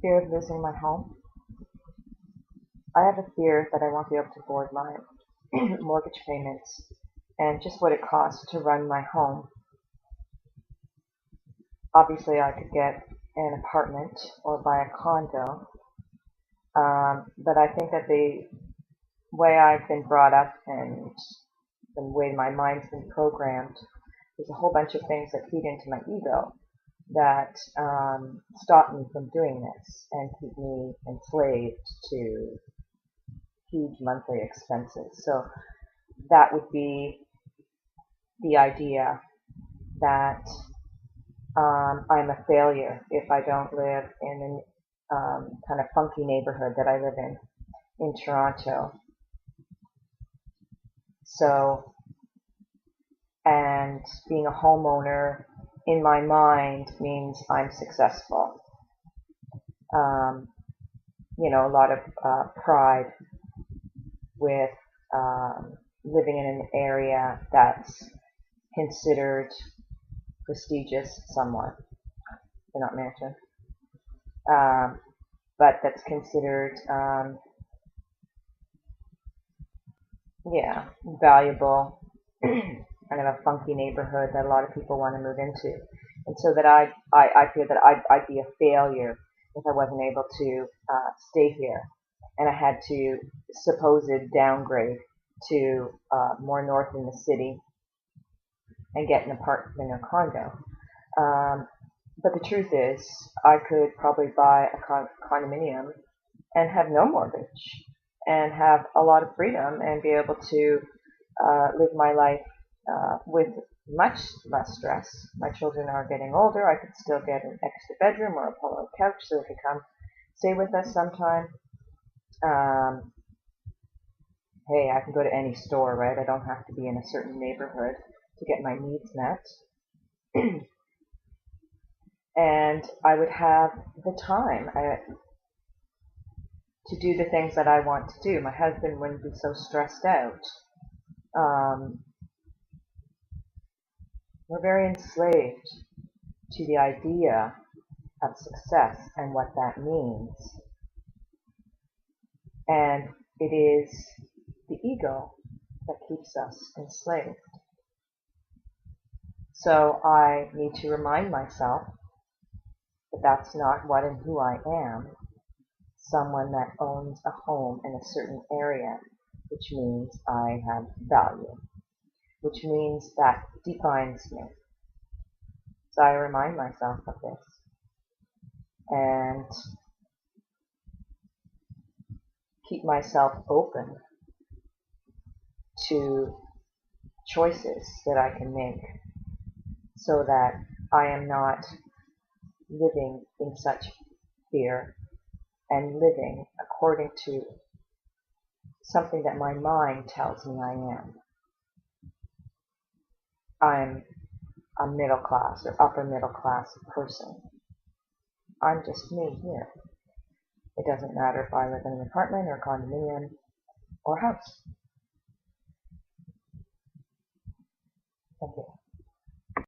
Fear of losing my home. I have a fear that I won't be able to afford my mortgage payments and just what it costs to run my home. Obviously, I could get an apartment or buy a condo, but I think that the way I've been brought up and the way my mind's been programmed, there's a whole bunch of things that feed into my ego that stop me from doing this and keep me enslaved to huge monthly expenses. So that would be the idea that I'm a failure if I don't live in a kind of funky neighborhood that I live in Toronto. So, and being a homeowner in my mind means I'm successful. Um, a lot of pride with living in an area that's considered prestigious somewhat, not mansion, but that's considered, valuable, kind of a funky neighborhood that a lot of people want to move into. And so that I feel that I'd be a failure if I wasn't able to stay here. And I had to supposed downgrade to more north in the city and get an apartment or condo. But the truth is, I could probably buy a condominium and have no mortgage and have a lot of freedom and be able to live my life with much less stress. My children are getting older. I could still get an extra bedroom or a pull-out couch so they could come stay with us sometime. Hey, I can go to any store, right? I don't have to be in a certain neighborhood to get my needs met. And I would have the time to do the things that I want to do. My husband wouldn't be so stressed out. We're very enslaved to the idea of success and what that means. And it is the ego that keeps us enslaved. So I need to remind myself that that's not what and who I am. Someone that owns a home in a certain area, which means I have value, which means that defines me. So I remind myself of this and keep myself open to choices that I can make so that I am not living in such fear and living according to something that my mind tells me I am. I'm a middle class or upper middle class person. I'm just me here. It doesn't matter if I live in an apartment or condominium or house. Thank you.